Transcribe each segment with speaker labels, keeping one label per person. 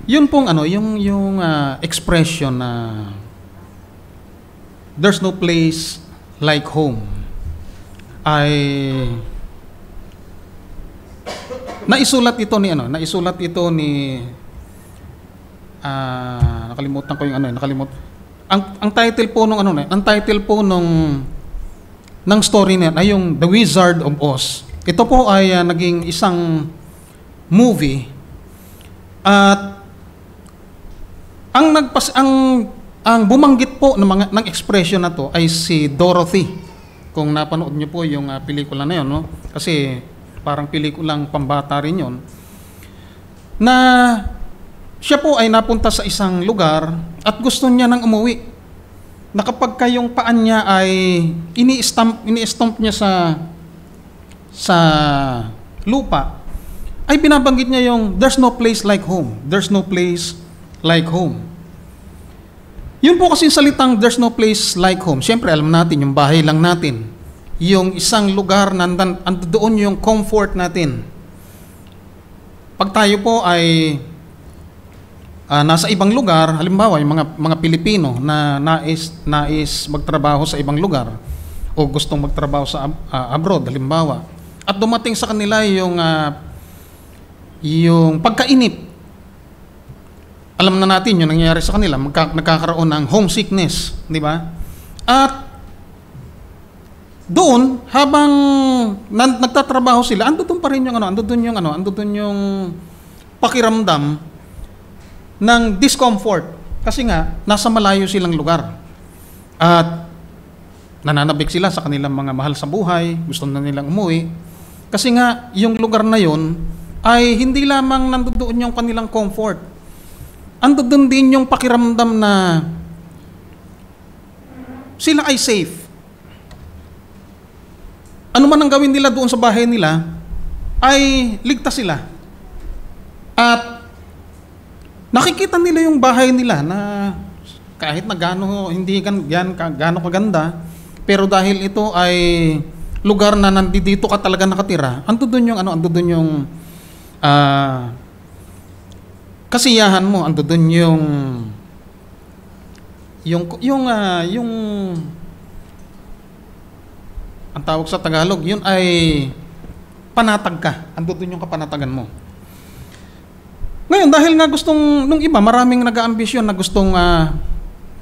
Speaker 1: Yun pong yung expression na there's no place like home ay naisulat ito ni nakalimutan ko yung ang title po ng story na ay yung The Wizard of Oz. Ito po ay naging isang movie at ang bumanggit po ng expression na to ay si Dorothy. Kung napanood niyo po yung pelikula na yun, no? Kasi parang pelikulang pambata rin yun. Na siya po ay napunta sa isang lugar at gusto niya nang umuwi. Na kapag kayong paan niya ay ini-stomp niya sa lupa, ay binabanggit niya yung there's no place like home. There's no place like home. Yun po kasi salitang there's no place like home. Siyempre, alam natin, yung bahay lang natin. Yung isang lugar na doon yung comfort natin. Pag tayo po ay nasa ibang lugar, halimbawa, yung mga Pilipino na nais magtrabaho sa ibang lugar o gustong magtrabaho sa abroad, halimbawa, at dumating sa kanila yung pagkainip. Alam na natin yung nangyayari sa kanila, nagkakaroon ng homesickness, di ba? At doon, habang nagtatrabaho sila, andun pa rin yung pakiramdam ng discomfort. Kasi nga, nasa malayo silang lugar. At nananabik sila sa kanilang mga mahal sa buhay, gusto na nilang umuwi. Kasi nga, yung lugar na yon ay hindi lamang nandoon yung kanilang comfort. Andun din yung pakiramdam na sila ay safe. Ano man ang gawin nila doon sa bahay nila, ay ligtas sila. At nakikita nila yung bahay nila na kahit na hindi gaano kaganda, pero dahil ito ay lugar na nandito ka talaga nakatira, andun yung kasiyahan mo, andun yung ang tawag sa Tagalog, yun ay panatag ka. Andun yung kapanatagan mo. Ngayon, dahil nga nung iba, maraming nag-aambisyon na gustong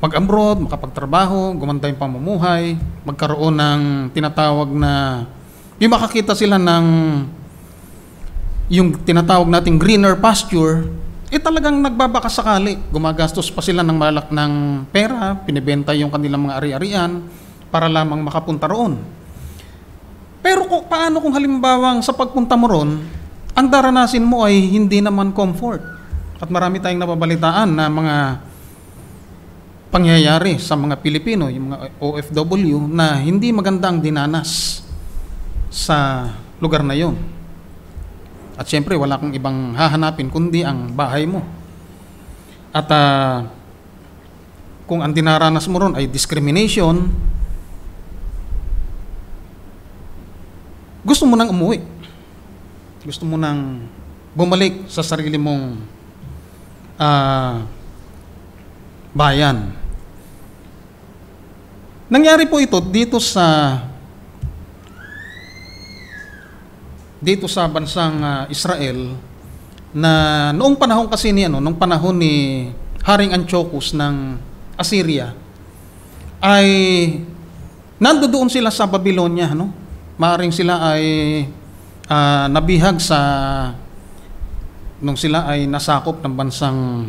Speaker 1: mag-abroad, makapagtrabaho, gumanda yung pamumuhay, magkaroon ng tinatawag na, yung makakita sila ng yung tinatawag nating greener pasture, talagang nagbabaka sakali. Gumagastos pa sila ng pera, pinibenta yung kanilang mga ari-arian para lamang makapunta roon. Pero paano kung halimbawang sa pagpunta mo roon, ang daranasin mo ay hindi naman comfort? At marami tayong nababalitaan na mga pangyayari sa mga Pilipino, yung mga OFW, na hindi magandang dinanas sa lugar na yon. At syempre, wala kang ibang hahanapin kundi ang bahay mo. At kung ang dinaranas mo ron ay discrimination, gusto mo nang umuwi. Gusto mo nang bumalik sa sarili mong bayan. Nangyari po ito dito sa bansang Israel na noong panahon kasi nung panahon ni Haring Antiochus ng Assyria ay nandoon sila sa Babylonia, no? Maaring sila ay nabihag nung sila ay nasakop ng bansang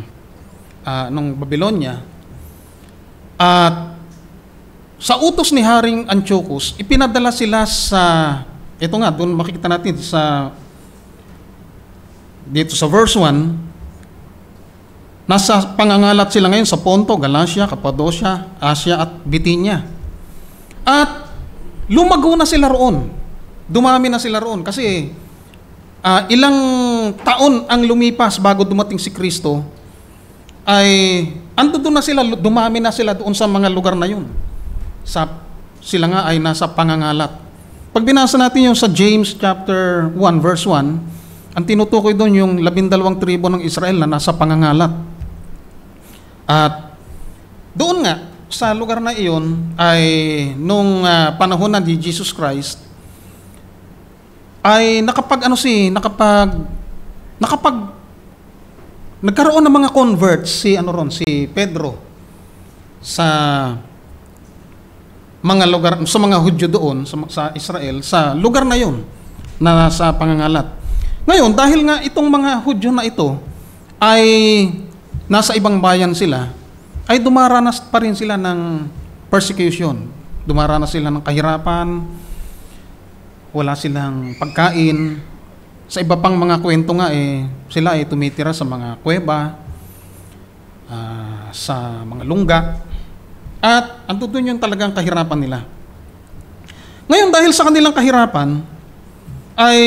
Speaker 1: ng Babylonia. At sa utos ni Haring Antiochus, ipinadala sila ito nga, doon makikita natin dito sa verse 1, nasa pangangalat sila ngayon sa Ponto, Galacia, Cappadocia, Asia at Bithynia. At lumago na sila roon. Dumami na sila roon kasi ilang taon ang lumipas bago dumating si Kristo, ay andun na sila, dumami na sila doon sa mga lugar na yun. Sila nga ay nasa pangangalat. Pag binasa natin yung sa James chapter 1 verse 1, ang tinutukoy doon yung 12 tribo ng Israel na nasa pangangalat. At doon nga, sa lugar na iyon, ay nung panahon na ni Jesus Christ, ay nagkaroon ng mga converts si Pedro sa mga lugar, sa mga Hudyo doon sa Israel, sa lugar na yon na nasa pangangalat. Ngayon, dahil nga itong mga Hudyo na ito ay nasa ibang bayan sila, ay dumaranas pa rin sila ng persecution. Dumaranas sila ng kahirapan, wala silang pagkain. Sa iba pang mga kwento nga, sila ay tumitira sa mga kuweba, sa mga lungga, at andun doon yung talagang kahirapan nila. Ngayon, dahil sa kanilang kahirapan, ay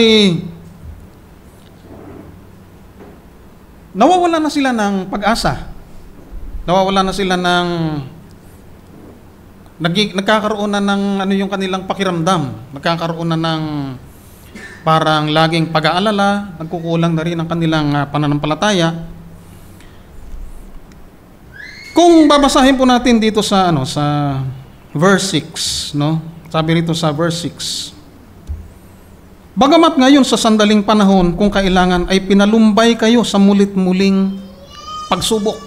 Speaker 1: nawawala na sila ng pag-asa. Nawawala na sila ng nagkakaroon na ng yung kanilang pakiramdam. Nagkakaroon na ng parang laging pag-aalala, nagkukulang na rin ang kanilang pananampalataya. Kung babasahin po natin dito sa sa verse 6, no? Sabi rito sa verse 6. Bagamat ngayon sa sandaling panahon kung kailangan ay pinalumbay kayo sa mulit-muling pagsubok.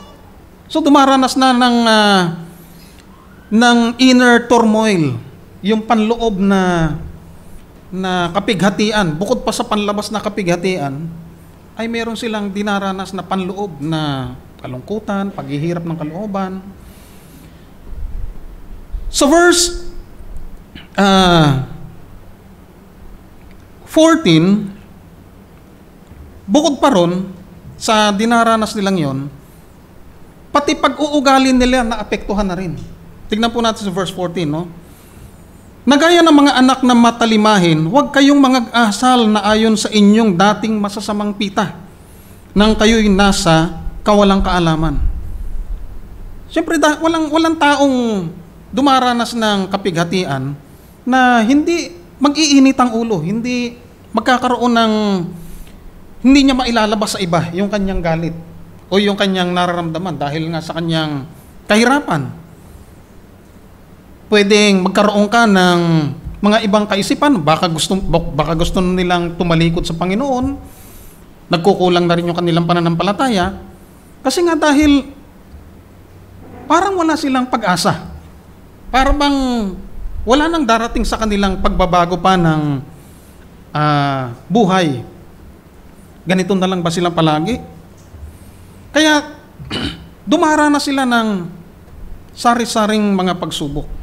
Speaker 1: So dumaranas na ng inner turmoil, yung panloob na kapighatian. Bukod pa sa panlabas na kapighatian, ay meron silang dinaranas na panloob na kalungkutan, paghihirap ng kalooban. Sa verse 14, bukod pa ron sa dinaranas nilang yon, pati pag-uugali nila naapektuhan na rin. Tignan po natin sa verse 14, no? Nagaya ng mga anak na matalimahin, huwag kayong asal na ayon sa inyong dating masasamang pita, nang kayo'y nasa kawalang kaalaman. Siyempre, walang taong dumaranas ng kapighatian na hindi mag-iinit ang ulo, hindi magkakaroon ng, hindi niya mailalabas sa iba yung kanyang galit o yung kanyang nararamdaman dahil nga sa kanyang kahirapan. Pwedeng magkaroon ka ng mga ibang kaisipan, baka gusto nilang tumalikod sa Panginoon, nagkukulang na rin yung kanilang pananampalataya, kasi nga dahil parang wala silang pag-asa. Parang bang wala nang darating sa kanilang pagbabago pa ng buhay. Ganito na lang ba silang palagi? Kaya dumaranas sila ng sari-saring mga pagsubok.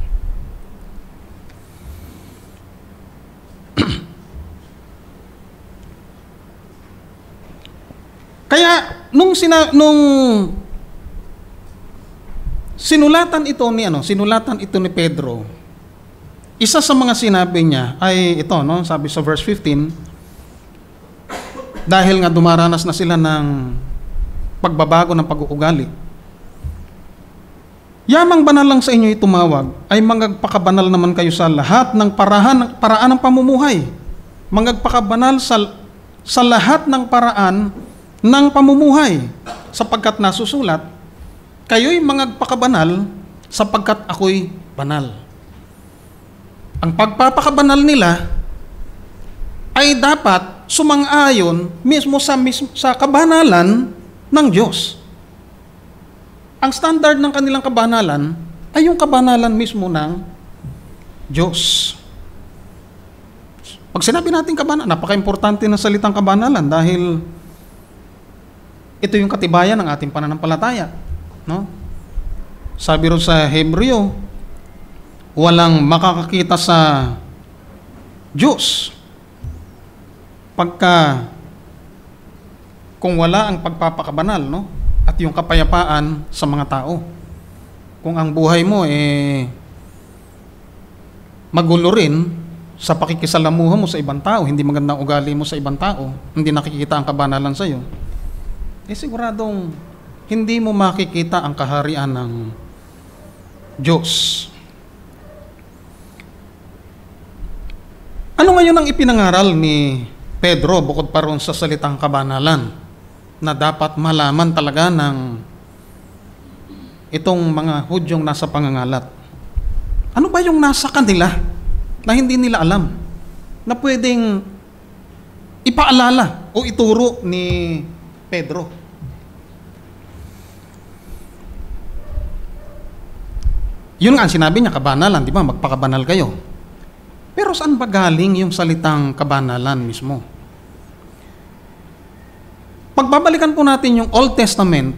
Speaker 1: Kaya nung sinulatan ito ni Pedro, isa sa mga sinabi niya ay ito, no? Sabi sa verse 15, dahil nga dumaranas na sila ng pagbabago ng pag-uugali. Yamang banal lang sa inyo tumawag, ay mangagpakabanal naman kayo sa lahat ng paraan ng pamumuhay. Mangagpakabanal sa lahat ng paraan ng pamumuhay, sapagkat nasusulat, kayo'y mangagpakabanal sapagkat ako'y banal. Ang pagpapakabanal nila ay dapat sumang-ayon mismo sa kabanalan ng Diyos. Ang standard ng kanilang kabanalan ay yung kabanalan mismo ng Diyos. Pag sinabi natin kabanalan, napaka-importante ng salitang kabanalan dahil ito yung katibayan ng ating pananampalataya, no? Sabi rin sa Hebreo, walang makakakita sa Diyos kung wala ang pagpapakabanal, no? At yung kapayapaan sa mga tao. Kung ang buhay mo magulo rin sa pakikisalamuha mo sa ibang tao, hindi magandang ugali mo sa ibang tao, hindi nakikita ang kabanalan sa iyo, siguradong hindi mo makikita ang kaharian ng Diyos. Ano ngayon ang ipinangaral ni Pedro, bukod pa ron sa salitang kabanalan, na dapat malaman talaga ng itong mga Hudyong nasa pangangalat. Ano ba yung nasa kanila na hindi nila alam, na pwedeng ipaalala o ituro ni Pedro? Yun nga ang sinabi niya, kabanalan, di ba? Magpakabanal kayo. Pero saan ba galing yung salitang kabanalan mismo? Pagbabalikan po natin yung Old Testament,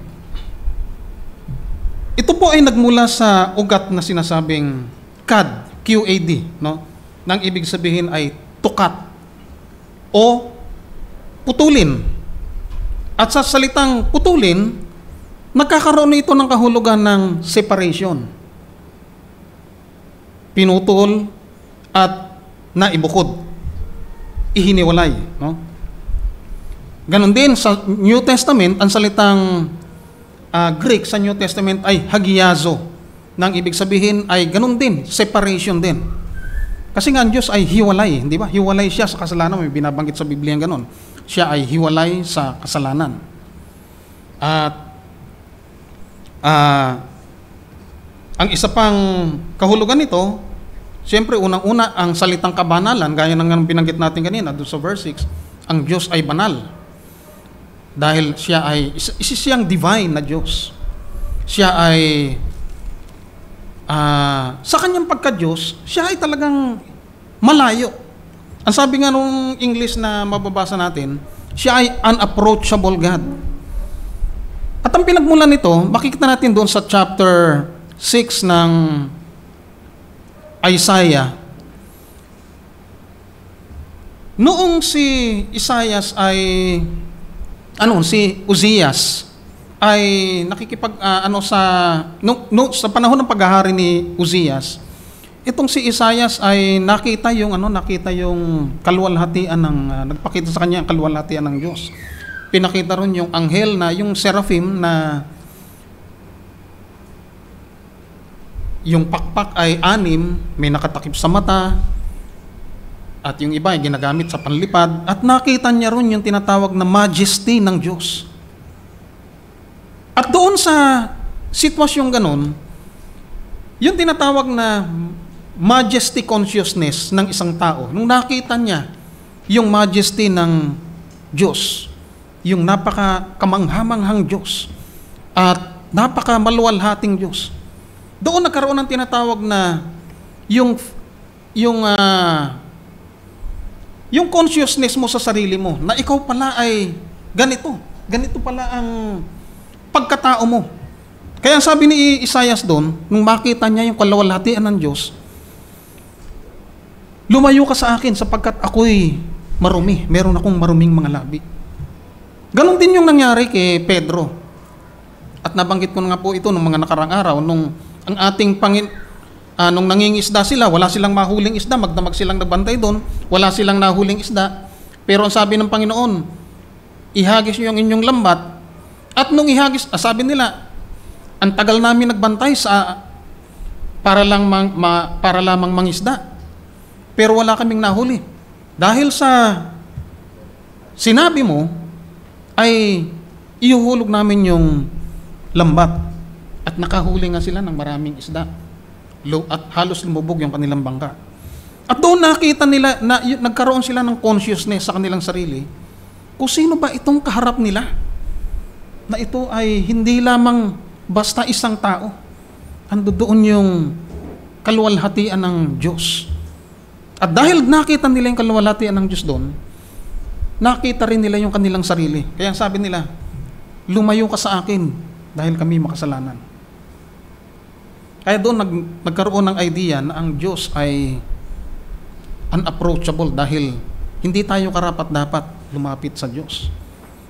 Speaker 1: ito po ay nagmula sa ugat na sinasabing QAD, QAD, no? Nang ibig sabihin ay tukat o putulin. At sa salitang putulin, nagkakaroon ito ng kahulugan ng separation. Pinutol at naibukod, ihiniwalay, no? Ganon din sa New Testament, ang salitang Greek sa New Testament ay hagiazo, nang ibig sabihin ay ganon din, separation din. Kasi nga ang Diyos ay hiwalay, di ba? Hiwalay siya sa kasalanan, may binabanggit sa Biblia ganon. Siya ay hiwalay sa kasalanan. At ang isa pang kahulugan nito, siyempre unang-una ang salitang kabanalan, gaya ng binanggit natin kanina doon sa verse 6, ang Diyos ay banal. Dahil siya ay siyang divine na Diyos. Siya ay sa kanyang pagka-Diyos, siya ay talagang malayo. Ang sabi nga nung English na mababasa natin, siya ay unapproachable God. At ang pinagmulan nito, makikita natin doon sa chapter 6 ng Isaiah. Noong si Isaias ay si Uzias ay nakikipag sa panahon ng paghahari ni Uzias, itong si Isaias ay nakita yung kaluwalhatian ng nagpakita sa kanya ang kaluwalhatian ng Diyos. Pinakita ron yung anghel na yung seraphim na yung pakpak ay 6, may nakatakip sa mata, at yung iba ay ginagamit sa panlipad, at nakita niya ron yung tinatawag na majesty ng Diyos. At doon sa sitwasyong ganon, yung tinatawag na majesty consciousness ng isang tao, nung nakita niya yung majesty ng Diyos, yung napaka-kamanghamanghang Diyos, at napaka-maluwalhating Diyos, doon nagkaroon ng tinatawag na yung consciousness mo sa sarili mo, na ikaw pala ay ganito pala ang pagkatao mo. Kaya sabi ni Isaias doon, nung makita niya yung kaluwalhatian ng Diyos, lumayo ka sa akin sapagkat ako'y marumi, meron akong maruming mga labi. Ganon din yung nangyari kay Pedro. At nabanggit ko na nga po ito nung mga nakarang araw, nung ang ating nung nangingisda sila, wala silang mahuling isda, magdamag silang nagbantay doon, wala silang nahuling isda. Pero ang sabi ng Panginoon, ihagis niyo yung inyong lambat. At nung ihagis, sabi nila, ang tagal namin nagbantay para lamang mangisda. Pero wala kaming nahuli. Dahil sa sinabi mo, ay ihuhulog namin yung lambat. At nakahuli nga sila ng maraming isda. At halos lumubog yung kanilang bangka. At doon nakita nila na nagkaroon sila ng consciousness sa kanilang sarili kung sino ba itong kaharap nila, na ito ay hindi lamang basta isang tao. Ando doon yung kaluwalhatian ng Diyos. At dahil nakita nila yung kaluwalhatian ng Diyos doon, nakita rin nila yung kanilang sarili. Kaya sabi nila, lumayo ka sa akin dahil kami makasalanan. Kaya doon nagkaroon ng idea na ang Diyos ay unapproachable dahil hindi tayo karapat-dapat lumapit sa Diyos.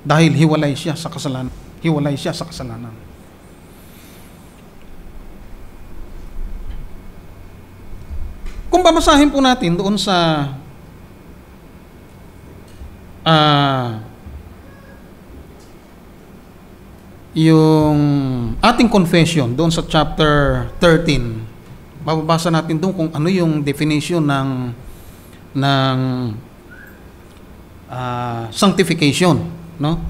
Speaker 1: Dahil hiwalay siya sa kasalanan. Hiwalay siya sa kasalanan. Kung babasahin po natin doon sa yung ating confession doon sa chapter 13, mababasa natin doon kung ano yung definition ng sanctification, no?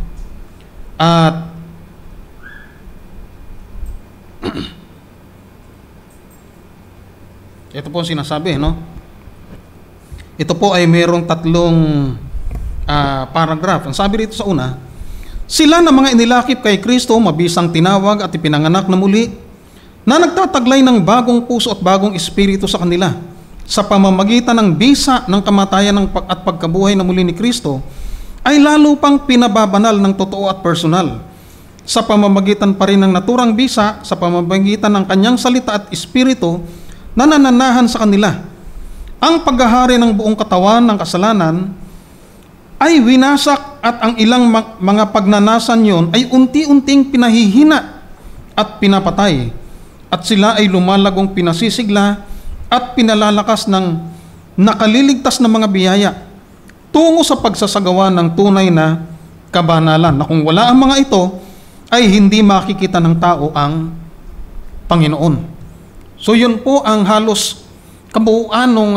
Speaker 1: At ito po ang sinasabi, no? Ito po ay mayroong tatlong paragraph. Ang sabi rito sa una, sila na mga inilakip kay Kristo, mabisang tinawag at ipinanganak na muli, na nagtataglay ng bagong puso at bagong espiritu sa kanila, sa pamamagitan ng bisa ng kamatayan at pagkabuhay na muli ni Kristo, ay lalo pang pinababanal ng totoo at personal, sa pamamagitan pa rin ng naturang bisa, sa pamamagitan ng kanyang salita at espiritu na nananahan sa kanila. Ang paghahari ng buong katawan ng kasalanan ay winasak at ang ilang mga pagnanasan yon ay unti-unting pinahihina at pinapatay, at sila ay lumalagong pinasisigla at pinalalakas ng nakaliligtas na mga biyaya tungo sa pagsasagawa ng tunay na kabanalan, na kung wala ang mga ito ay hindi makikita ng tao ang Panginoon. So yun po ang halos kabuuan nung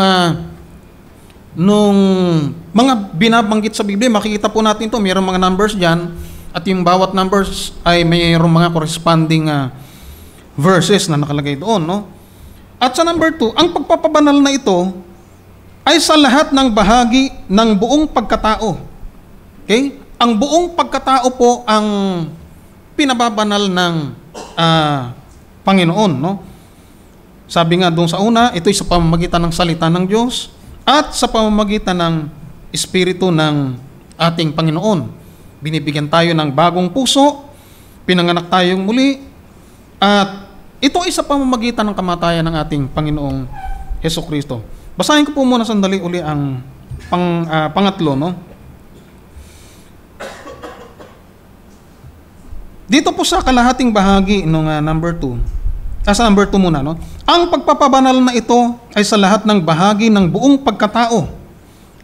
Speaker 1: mga binabanggit sa Biblia. Makikita po natin to, mayroong mga numbers dyan, at yung bawat numbers ay mayroong mga corresponding verses na nakalagay doon, no? At sa number 2, ang pagpapabanal na ito ay sa lahat ng bahagi ng buong pagkatao. Okay? Ang buong pagkatao po ang pinababanal ng Panginoon, no? Sabi nga doon sa una, ito'y sa pamamagitan ng salita ng Diyos at sa pamamagitan ng Espiritu ng ating Panginoon. Binibigyan tayo ng bagong puso, pinanganak tayong muli, at ito ay sa pamamagitan ng kamatayan ng ating Panginoong Hesukristo. Basahin ko po muna sandali uli ang pangatlo, no? Dito po sa kalahating bahagi ng number 2, sa number 2 muna, no? Ang pagpapabanal na ito ay sa lahat ng bahagi ng buong pagkatao.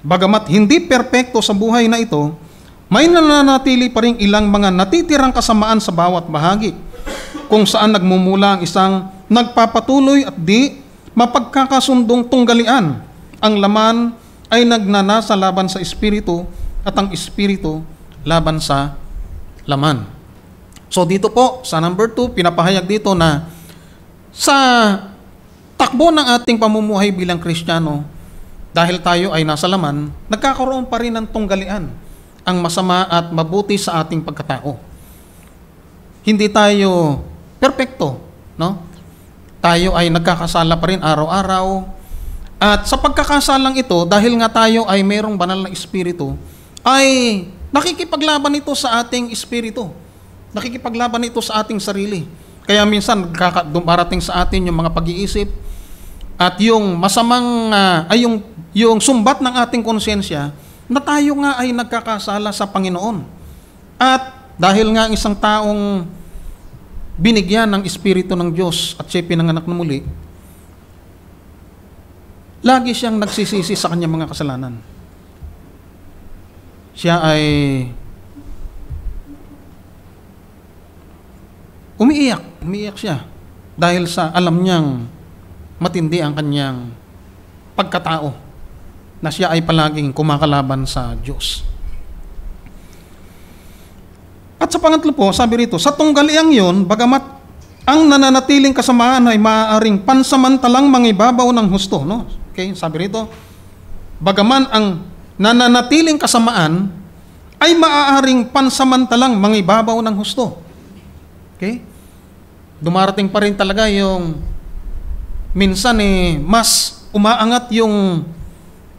Speaker 1: Bagamat hindi perpekto sa buhay na ito, may nananatili pa rin ilang mga natitirang kasamaan sa bawat bahagi, kung saan nagmumula ang isang nagpapatuloy at di mapagkakasundong tunggalian. Ang laman ay nagnanasa laban sa espiritu at ang espiritu laban sa laman. So dito po sa number 2, pinapahayag dito na sa takbo ng ating pamumuhay bilang Kristiyano, dahil tayo ay nasa laman, nagkakaroon pa rin ng tunggalian ang masama at mabuti sa ating pagkatao. Hindi tayo perpekto, no? Tayo ay nagkakasala pa rin araw-araw. At sa pagkakasalang ito, dahil nga tayo ay mayroong banal na espiritu, ay nakikipaglaban ito sa ating espiritu. Nakikipaglaban ito sa ating sarili. Kaya minsan dumarating sa atin yung mga pag-iisip at yung masamang yung sumbat ng ating konsyensya na tayo nga ay nagkakasala sa Panginoon. At dahil nga isang taong binigyan ng Espiritu ng Diyos at siya pinanganak na muli, lagi siyang nagsisisi sa kanyang mga kasalanan. Siya ay umiiyak siya dahil sa alam niyang matindi ang kanyang pagkatao, na siya ay palaging kumakalaban sa Diyos. At sa pangatlo po, sabi rito, sa tunggaliang yon, bagamat ang nananatiling kasamaan ay maaaring pansamantalang mangibabaw ng husto, no? Okay, sabi rito, bagaman ang nananatiling kasamaan ay maaaring pansamantalang mangibabaw ng husto. Okay? Dumarating pa rin talaga yung minsan mas umaangat yung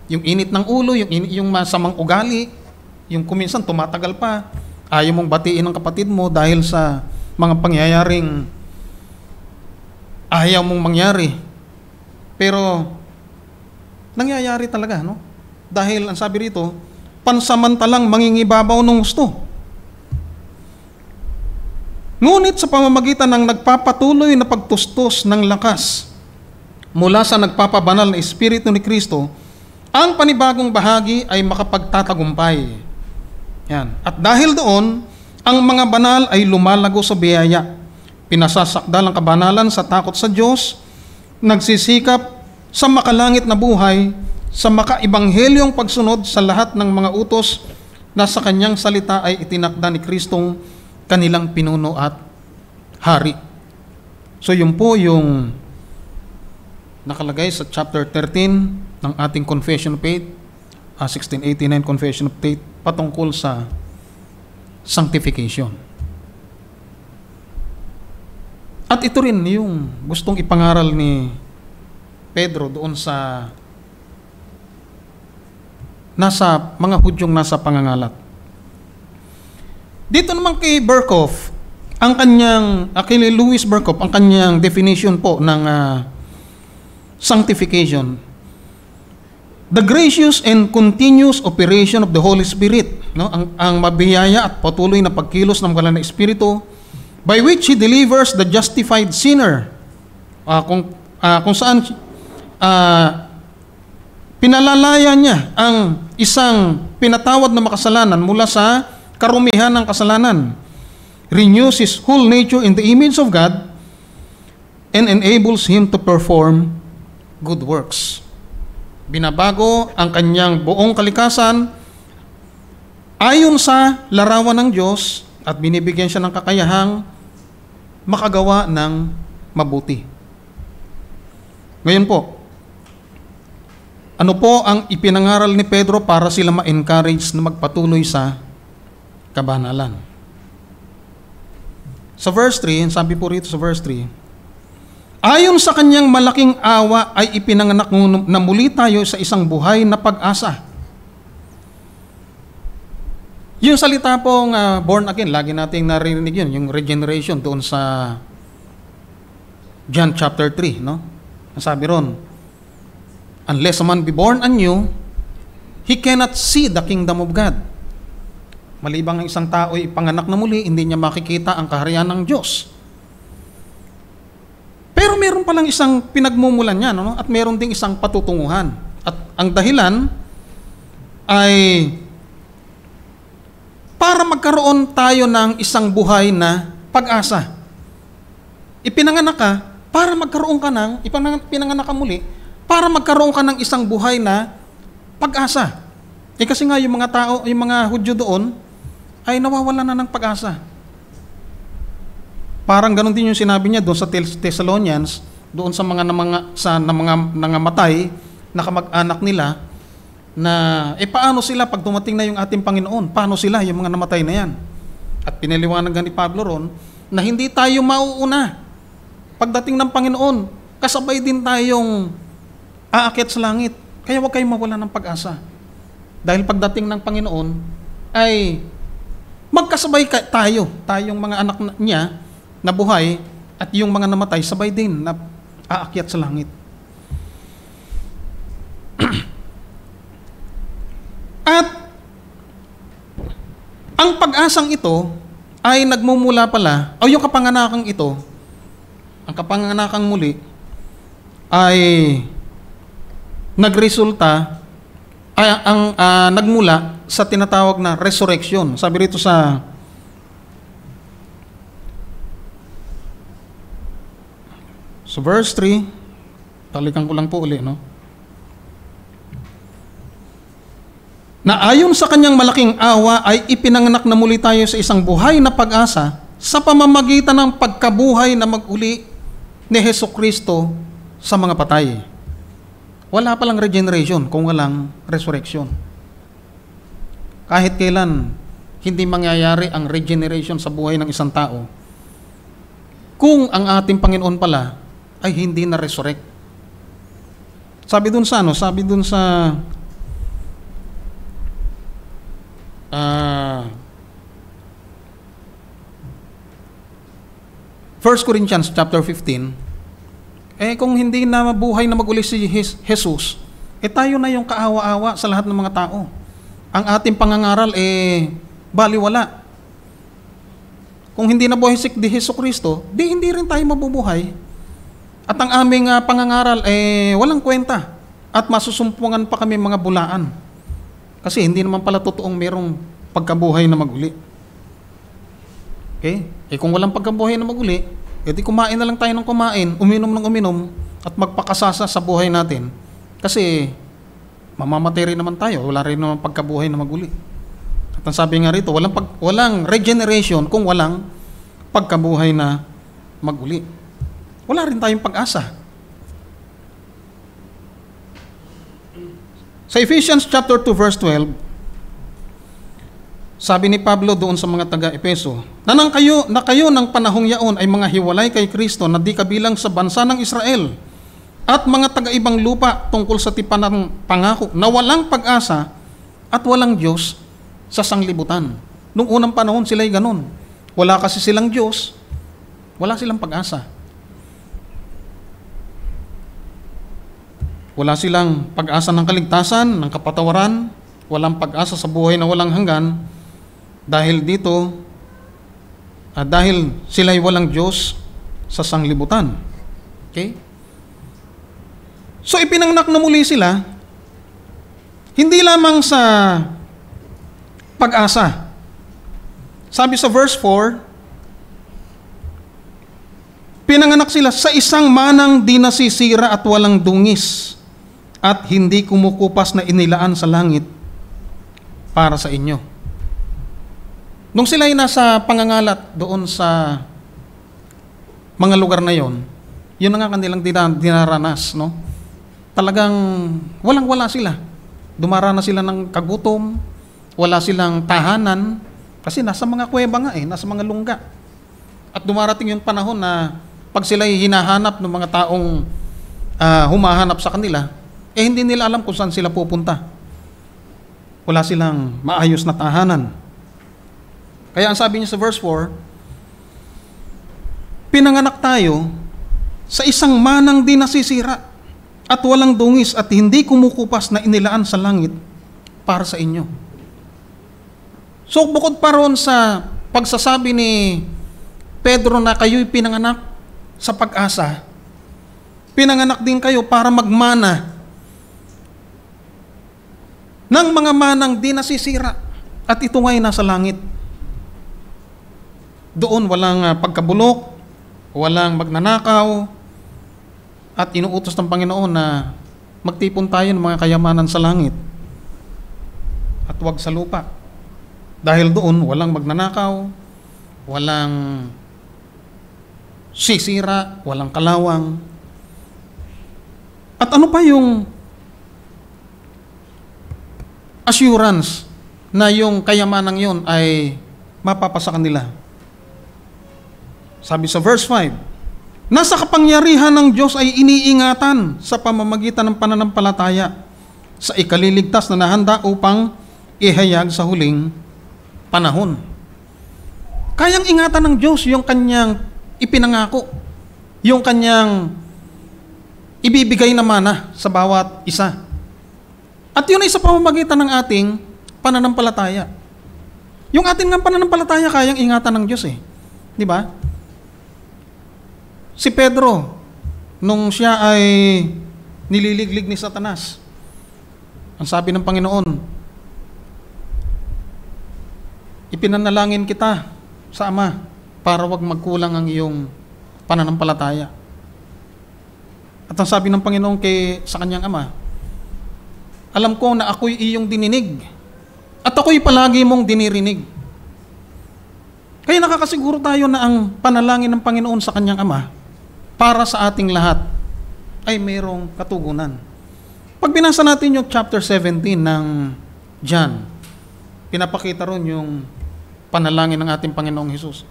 Speaker 1: init ng ulo, yung masamang ugali, yung kuminsan tumatagal pa, ayaw mong batiin ng kapatid mo dahil sa mga pangyayaring ayaw mong mangyari. Pero nangyayari talaga, no? Dahil ang sabi rito, pansamantalang mangingibabaw ng gusto. Ngunit sa pamamagitan ng nagpapatuloy na pagtustos ng lakas mula sa nagpapabanal na Espiritu ni Kristo, ang panibagong bahagi ay makapagtatagumpay. Yan. At dahil doon, ang mga banal ay lumalago sa biyaya, pinasasakdal ang kabanalan sa takot sa Diyos, nagsisikap sa makalangit na buhay sa makaibanghelyong pagsunod sa lahat ng mga utos na sa kanyang salita ay itinakda ni Kristong kanilang pinuno at hari. So yun po yung nakalagay sa chapter 13 ng ating Confession of Faith, 1689 Confession of Faith, patungkol sa sanctification. At ito rin yung gustong ipangaral ni Pedro doon sa nasa mga Hudyong nasa pangangalat. Dito naman kay Berkhoff, ang kanyang, kay Louis Berkhoff, ang kanyang definition po ng sanctification. The gracious and continuous operation of the Holy Spirit, no? Ang mabiyaya at patuloy na pagkilos ng banal na Espiritu, by which He delivers the justified sinner. Kung saan pinalalaya niya ang isang pinatawad na makasalanan mula sa karumihan ng kasalanan, renews his whole nature in the image of God, and enables him to perform good works. Binabago ang kanyang buong kalikasan ayon sa larawan ng Diyos at binibigyan siya ng kakayahang makagawa ng mabuti. Ngayon po, ano po ang ipinangaral ni Pedro para sila ma-encourage na magpatuloy sa kabanalan? Sa verse 3, sabi po rito sa verse 3, ayon sa kanyang malaking awa ay ipinanganak na muli tayo sa isang buhay na pag-asa. Yung salita pong born again, lagi nating narinig yun, yung regeneration doon sa John chapter 3, no? Sabi ron, unless a man be born anew, he cannot see the kingdom of God. Malibang ang isang tao ay ipanganak na muli, hindi niya makikita ang kaharian ng Diyos. Pero meron palang isang pinagmumulan niya, no? At meron ding isang patutunguhan. At ang dahilan ay para magkaroon tayo ng isang buhay na pag-asa. Ipinanganak ka para magkaroon ka ng, ipinanganak ka muli, para magkaroon ka ng isang buhay na pag-asa. Kasi nga yung mga tao, yung mga Hudyo doon, ay nawawala na ng pag-asa. Parang ganun din yung sinabi niya doon sa Thessalonians, doon sa mga nangamatay na kamag-anak nila, na paano sila pag dumating na yung ating Panginoon? Paano sila, yung mga namatay na yan? At pinaliwanagan ni Pablo ron, na hindi tayo mauuna. Pagdating ng Panginoon, kasabay din tayong aakyat sa langit. Kaya huwag kayong mawala ng pag-asa. Dahil pagdating ng Panginoon, ay magkasabay tayong mga anak niya na buhay, at yung mga namatay, sabay din na aakyat sa langit. At ang pag-asang ito ay nagmumula pala, o yung kapanganakang ito, ang kapanganakang muli, ay nagresulta, nagmula sa tinatawag na resurrection. Sabi rito sa verse 3, talikan ko lang po uli, no? Na ayon sa kanyang malaking awa ay ipinanganak na muli tayo sa isang buhay na pag-asa sa pamamagitan ng pagkabuhay na mag-uli ni Hesukristo sa mga patay. Wala palang regeneration kung walang resurrection. Kahit kailan hindi mangyayari ang regeneration sa buhay ng isang tao kung ang ating Panginoon pala ay hindi na resurrect. Sabi dun sa 1 Corinthians chapter 15, kung hindi na mabuhay na mag-uli si Jesus, tayo na yung kaawa-awa sa lahat ng mga tao. Ang ating pangangaral, baliwala. Kung hindi na buhay si Jesucristo, hindi rin tayo mabubuhay. At ang aming pangangaral, walang kwenta. At masusumpungan pa kami mga bulaan. Kasi hindi naman pala totoong merong pagkabuhay na mag-uli. Okay? Kung walang pagkabuhay na mag-uli, di kumain na lang tayo ng kumain, uminom ng uminom, at magpakasasa sa buhay natin. Kasi mamamatay rin naman tayo. Wala rin naman pagkabuhay na maguli. At ang sabi nga rito, walang regeneration kung walang pagkabuhay na maguli. Wala rin tayong pag-asa. Sa Ephesians chapter 2 verse 12, sabi ni Pablo doon sa mga taga-Epeso, na kayo ng panahong yaon ay mga hiwalay kay Kristo na di kabilang sa bansa ng Israel at mga taga-ibang lupa tungkol sa tipan ng pangako na walang pag-asa at walang Diyos sa sanglibutan. Noong unang panahon sila'y ganun. Wala kasi silang Diyos, wala silang pag-asa. Wala silang pag-asa ng kaligtasan, ng kapatawaran, walang pag-asa sa buhay na walang hanggan. Dahil dito, dahil sila'y walang Diyos sa sanglibutan. Okay? So ipinanganak na muli sila, hindi lamang sa pag-asa. Sabi sa verse 4, pinanganak sila sa isang manang di nasisira at walang dungis at hindi kumukupas na inilaan sa langit para sa inyo. Nung sila ay nasa pangangalat doon sa mga lugar na yon, yun na nga kanilang dinaranas, no? Talagang walang-wala sila. Dumaranas sila ng kagutom, wala silang tahanan, kasi nasa mga kuweba nga nasa mga lungga. At dumarating yung panahon na pag sila ay hinahanap ng mga taong humahanap sa kanila, hindi nila alam kung saan sila pupunta. Wala silang maayos na tahanan. Kaya ang sabi niya sa verse 4, pinanganak tayo sa isang manang di nasisira at walang dungis at hindi kumukupas na inilaan sa langit para sa inyo. So bukod pa ron sa pagsasabi ni Pedro na kayo'y pinanganak sa pag-asa, pinanganak din kayo para magmana ng mga manang di nasisira at ito nga'y nasa langit. Doon walang pagkabulok, walang magnanakaw, at inuutos ng Panginoon na magtipon tayo ng mga kayamanan sa langit at wag sa lupa. Dahil doon walang magnanakaw, walang sisira, walang kalawang. At ano pa yung assurance na yung kayamanang yun ay mapapasa kanila? Sabi sa verse 5, nasa kapangyarihan ng Diyos ay iniingatan sa pamamagitan ng pananampalataya sa ikaliligtas na nahanda upang ihayag sa huling panahon. Kayang ingatan ng Diyos yung kanyang ipinangako, yung kanyang ibibigay na mana sa bawat isa. At yun ay sa pamamagitan ng ating pananampalataya. Yung ating ng pananampalataya kayang ingatan ng Diyos Di ba? Si Pedro, nung siya ay nililiglig ni Satanas, ang sabi ng Panginoon, ipinanalangin kita sa Ama para wag magkulang ang iyong pananampalataya. At ang sabi ng Panginoon sa kanyang Ama, alam ko na ako'y iyong dininig at ako'y palagi mong dinirinig. Kaya nakakasiguro tayo na ang panalangin ng Panginoon sa kanyang Ama para sa ating lahat ay mayroong katugunan. Pag binasa natin yung chapter 17 ng John, pinapakita ron yung panalangin ng ating Panginoong Hesus.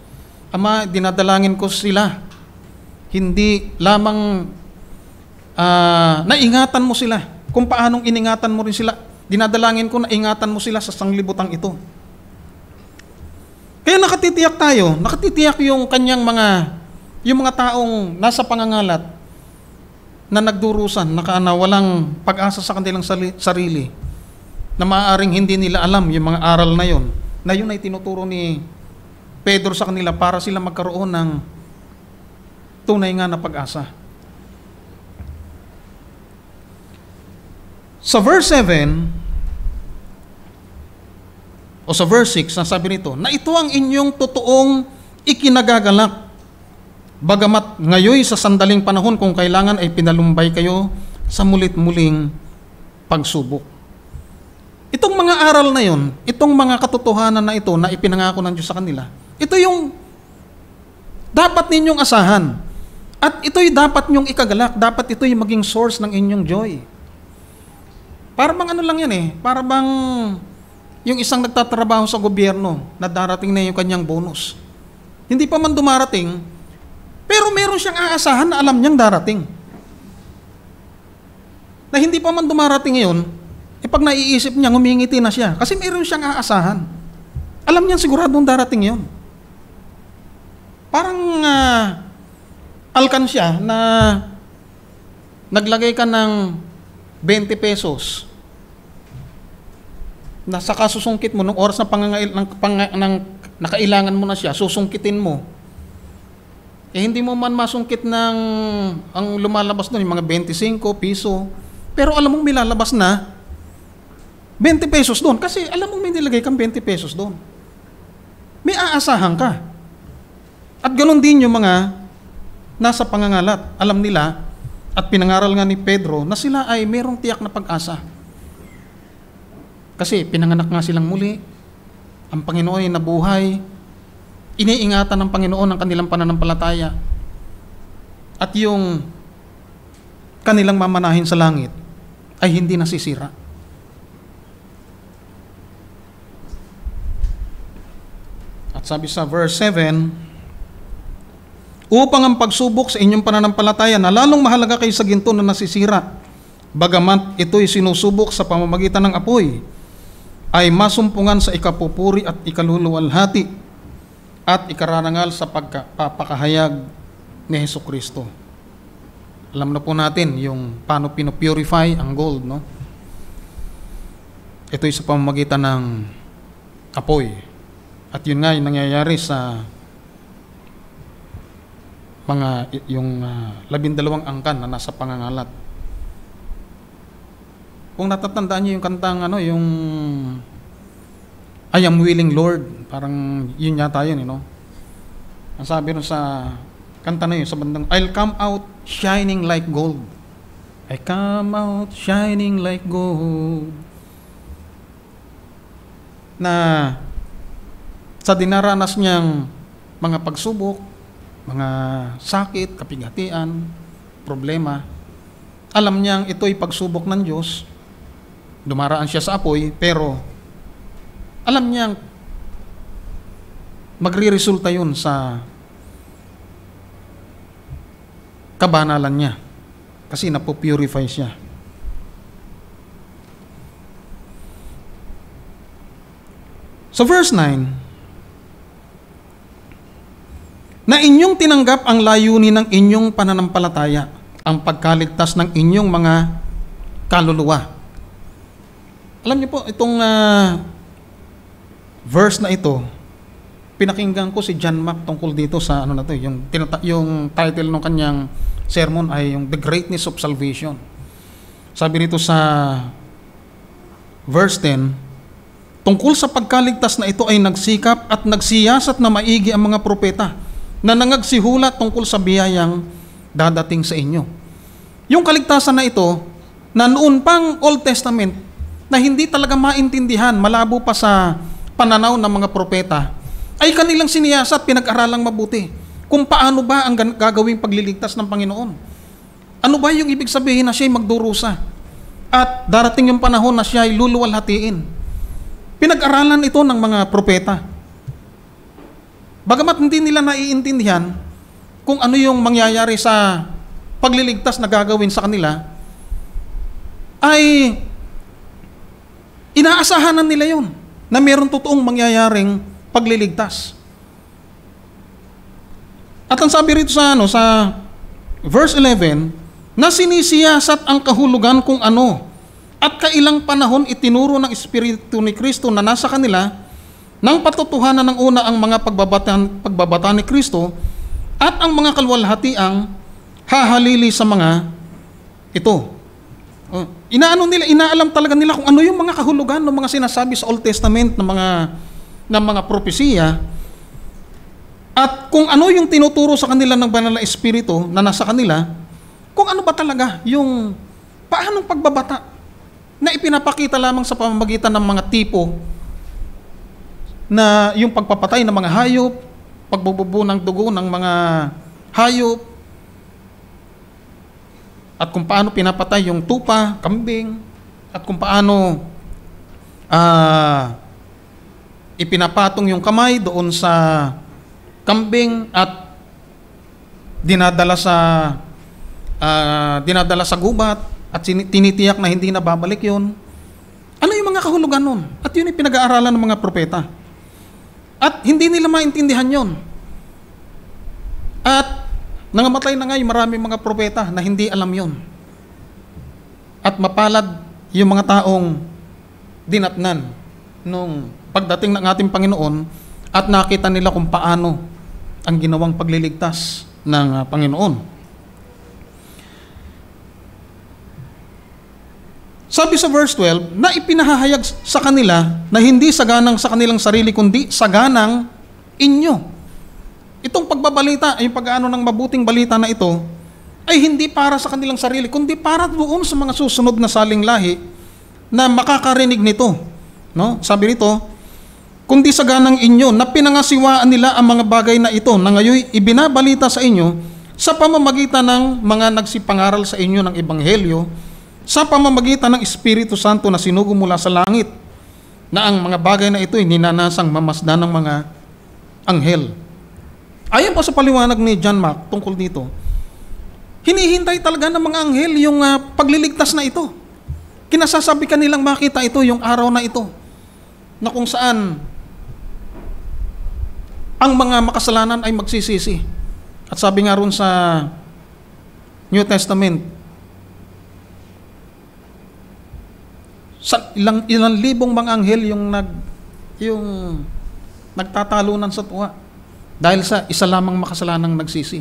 Speaker 1: Ama, dinadalangin ko sila. Hindi lamang naingatan mo sila. Kung paanong iningatan mo rin sila. Dinadalangin ko na ingatan mo sila sa sanglibutang ito. Kaya nakatitiyak yung kanyang yung mga taong nasa pangangalat na nagdurusan, na walang pag-asa sa kanilang sarili, na maaaring hindi nila alam yung mga aral na yun ay tinuturo ni Pedro sa kanila para sila magkaroon ng tunay nga na pag-asa. Sa verse 7 o sa verse 6, nasabi nito, na ito ang inyong totoong ikinagagalak. Bagamat ngayon sa sandaling panahon kung kailangan ay pinalumbay kayo sa mulit-muling pagsubok. mga aral na yon, itong mga katotohanan na ito na ipinangako ng Diyos sa kanila, ito yung dapat ninyong asahan. At ito'y dapat nyong ikagalak. Dapat ito'y maging source ng inyong joy. Para bang ano lang yan eh. Para bang yung isang nagtatrabaho sa gobyerno na darating na yung kanyang bonus. Hindi pa man dumarating, pero meron siyang aasahan na alam niyang darating. Na hindi pa man dumarating yun, pag naiisip niya, ngumingiti na siya. Kasi meron siyang aasahan. Alam niyang siguradong darating yun. Parang alkansya na naglagay ka ng 20 pesos na saka susungkit mo nung oras na nakailangan mo na siya, susungkitin mo. Hindi mo man masungkit ng ang lumalabas doon, yung mga 25 piso, pero alam mong may lalabas na 20 pesos doon kasi alam mong may nilagay kang 20 pesos doon. May aasahan ka. At ganoon din yung mga nasa pangangalat. Alam nila at pinangaral nga ni Pedro na sila ay merong tiyak na pag-asa. Kasi pinanganak nga silang muli. Ang Panginoon ay nabuhay. Iniingatan ng Panginoon ang kanilang pananampalataya. At yung kanilang mamanahin sa langit ay hindi nasisira. At sabi sa verse 7, upang ang pagsubok sa inyong pananampalataya na lalong mahalaga kayo sa ginto na nasisira, bagamat ito'y sinusubok sa pamamagitan ng apoy, ay masumpungan sa ikapupuri at ikaluluwalhati at ikararangal sa pagpapakahayag ni Hesukristo. Alam na po natin yung paano pinopurify ang gold, no? Ito'y sa pamamagitan ng apoy. At yun nga yung nangyayari sa mga yung 12 angkan na nasa pangangalat. Kung natatandaan niyo yung kantang yung I am willing Lord, parang yun yata yun, ang sabi rin sa kanta na yun, sa bandang I'll come out shining like gold. I come out shining like gold. Na sa dinaranas niyang mga pagsubok, mga sakit, kapighatian, problema, alam niyang ito'y pagsubok ng Diyos. Dumaraan siya sa apoy, pero alam niyang magre-resulta yun sa kabanalan niya. Kasi napopurify siya. So verse 9, na inyong tinanggap ang layunin ng inyong pananampalataya, ang pagkaligtas ng inyong mga kaluluwa. Alam niyo po, itong verse na ito, pinakinggan ko si John Mack tungkol dito sa yung title ng kanyang sermon ay yung The Greatness of Salvation. Sabi rito sa verse 10, tungkol sa pagkaligtas na ito ay nagsikap at nagsiyasat na maigi ang mga propeta na nangagsihulat tungkol sa biyayang dadating sa inyo. Yung kaligtasan na ito, na noon pang Old Testament, na hindi talaga maintindihan, malabo pa sa pananaw ng mga propeta, ay kanilang siniyasat, pinag-aralang mabuti. Kung paano ba ang gagawing pagliligtas ng Panginoon. Ano ba yung ibig sabihin na siya'y magdurusa? At darating yung panahon na siya'y luluwalhatiin. Pinag-aralan ito ng mga propeta. Bagamat hindi nila naiintindihan kung ano yung mangyayari sa pagliligtas na gagawin sa kanila, ay inaasahanan nila yon na mayroong totoong mangyayaring pagliligtas. At ang sabi rito sa verse 11, na sinisiyasat ang kahulugan kung ano at kailang panahon itinuro ng Espiritu ni Kristo na nasa kanila nang patutuhanan ng una ang mga pagbabata ni Kristo at ang mga kalwalhatiang hahalili sa mga ito. Inaalam talaga nila kung ano yung mga kahulugan ng mga sinasabi sa Old Testament ng mga propesiya at kung ano yung tinuturo sa kanila ng Banal na Espiritu na nasa kanila, kung ano ba talaga yung paanong pagbabata. na ipinapakita lamang sa pamamagitan ng mga tipo na yung pagpapatay ng mga hayop, pagbububo ng dugo ng mga hayop, at kung paano pinapatay yung tupa, kambing, at kung paano ipinapatong yung kamay doon sa kambing at dinadala sa gubat at tinitiyak na hindi na babalik yun. Ano yung mga kahulugan nun? At yun yung pinag-aaralan ng mga propeta. At hindi nila maintindihan yun. At nangamatay na nga yung maraming mga propeta na hindi alam yun. At mapalad yung mga taong dinatnan nung pagdating ng ating Panginoon at nakita nila kung paano ang ginawang pagliligtas ng Panginoon. Sabi sa verse 12, na ipinahahayag sa kanila na hindi saganang sa kanilang sarili, kundi saganang inyo. Itong pagbabalita, yung pag-ano ng mabuting balita na ito, ay hindi para sa kanilang sarili, kundi para doon sa mga susunod na saling lahi na makakarinig nito. No? Sabi rito, kundi saganang inyo, na pinangasiwaan nila ang mga bagay na ito, na ngayon ibinabalita sa inyo sa pamamagitan ng mga nagsipangaral sa inyo ng Ebanghelyo, sa pamamagitan ng Espiritu Santo na sinugo mula sa langit, na ang mga bagay na ito ay ninanasang mamasdan ng mga anghel. Ayon pa sa paliwanag ni John Mack tungkol dito, hinihintay talaga ng mga anghel yung pagliligtas na ito. Kinasasabi ka nilang makita ito yung araw na ito, na kung saan ang mga makasalanan ay magsisisi. At sabi nga ron sa New Testament, sa ilang libong mga anghel yung nagtatalunan sa tuwa dahil sa isa lamang makasalanang nagsisi.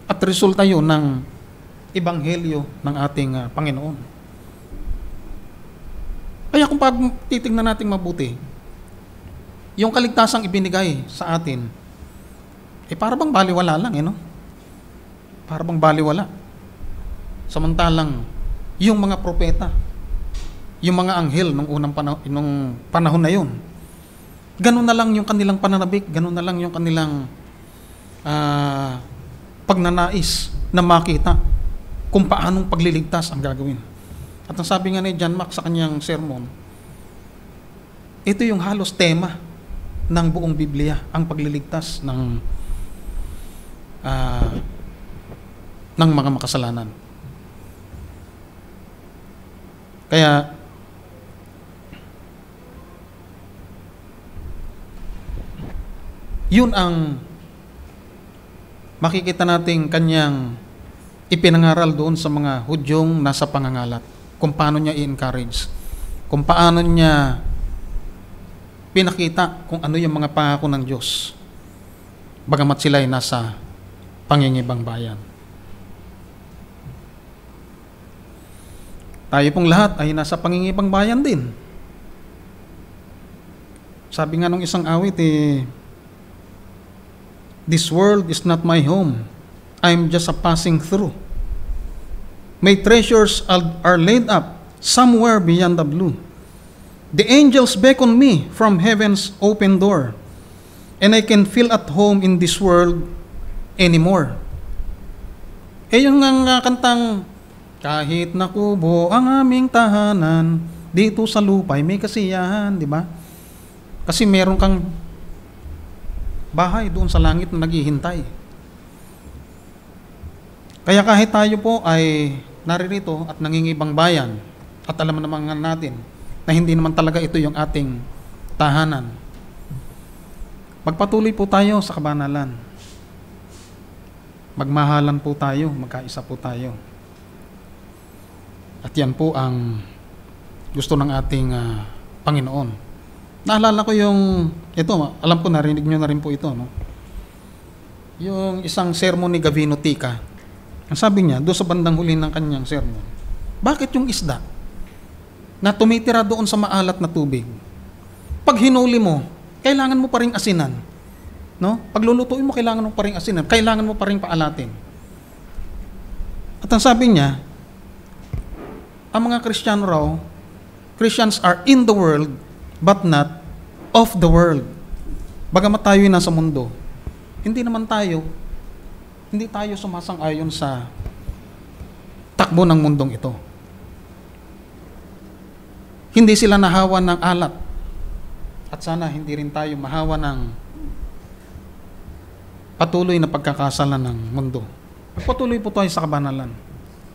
Speaker 1: At resulta yun ng ebanghelyo ng ating Panginoon. Kaya kung pag titignan natin mabuti, yung kaligtasang ibinigay sa atin, para bang baliwala lang, no? Para bang baliwala. Samantalang, yung mga propeta, yung mga anghel nung unang panahon na yun, ganun na lang yung kanilang pananabik, ganun na lang yung kanilang pagnanais na makita kung paanong pagliligtas ang gagawin. At ang sabi nga ni John Mack sa kanyang sermon, ito yung halos tema ng buong Biblia, ang pagliligtas ng mga makasalanan. Kaya yun ang makikita nating kanyang ipinangaral doon sa mga Hudyong nasa pangangalat. Kung paano niya i-encourage. Kung paano niya pinakita kung ano yung mga pangako ng Diyos. Bagamat sila ay nasa pangingibang bayan. Tayo pong lahat ay nasa pangingibang bayan din. Sabi nga nung isang awit, this world is not my home. I'm just a passing through. My treasures are laid up somewhere beyond the blue. The angels beckon me from heaven's open door, and I can feel at home in this world anymore. Yung kantang, kahit nakubo ang aming tahanan, dito sa lupa'y may kasiyahan, di ba? Kasi meron kang bahay doon sa langit na naghihintay. Kaya kahit tayo po ay naririto at nangingibang bayan, at alam naman natin na hindi naman talaga ito yung ating tahanan, magpatuloy po tayo sa kabanalan. Magmahalan po tayo, magkaisa po tayo. At yan po ang gusto ng ating Panginoon. Naalala ko ito, alam ko narinig nyo na rin po ito, no? Yung isang sermon ni Gavino Tica. Ang sabi niya, doon sa bandang huli ng kanyang sermon, bakit yung isda na tumitira doon sa maalat na tubig, pag hinuli mo, kailangan mo pa rin asinan. No? Pag lulutuin mo, kailangan mo pa rin asinan. Kailangan mo pa rin paalatin. At ang sabi niya, ang mga Kristiyano raw, Christians are in the world, but not of the world. Bagamat tayo ay nasa mundo, hindi tayo sumasang-ayon sa takbo ng mundong ito. Hindi sila nahawa ng alat. At sana hindi rin tayo mahawa ng patuloy na pagkakasalan ng mundo. Patuloy po tayo sa kabanalan.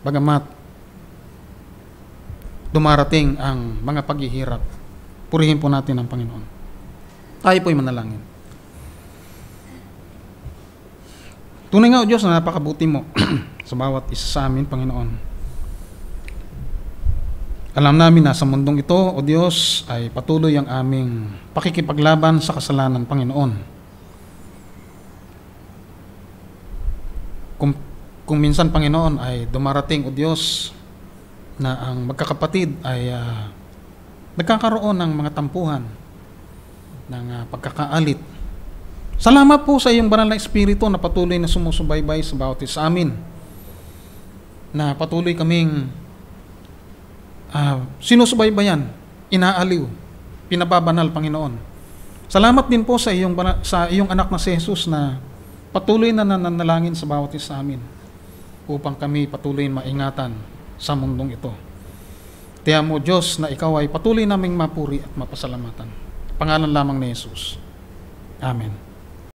Speaker 1: Bagamat dumarating ang mga paghihirap, purihin po natin ang Panginoon. Tayo po'y manalangin. Tunay nga, O Diyos, na napakabuti mo sa bawat isa sa amin, Panginoon. Alam namin na sa mundong ito, O Diyos, ay patuloy ang aming pakikipaglaban sa kasalanan, Panginoon. Kung minsan, Panginoon, ay dumarating, O Diyos, na ang magkakapatid ay nagkakaroon ng mga tampuhan, ng pagkakaalit. Salamat po sa iyong banal na Espiritu na patuloy na sumusubaybay sa bawat isa sa amin, na patuloy kaming sinusubaybayan, inaaliw, pinababanal, Panginoon. Salamat din po sa iyong anak na si Jesus na patuloy na nananalangin sa bawat isa sa amin upang kami patuloy maingatan sa mundong ito. Tiyan mo, Diyos, na ikaw ay patuloy naming mapuri at mapasalamatan. Pangalan lamang ni Jesus. Amen.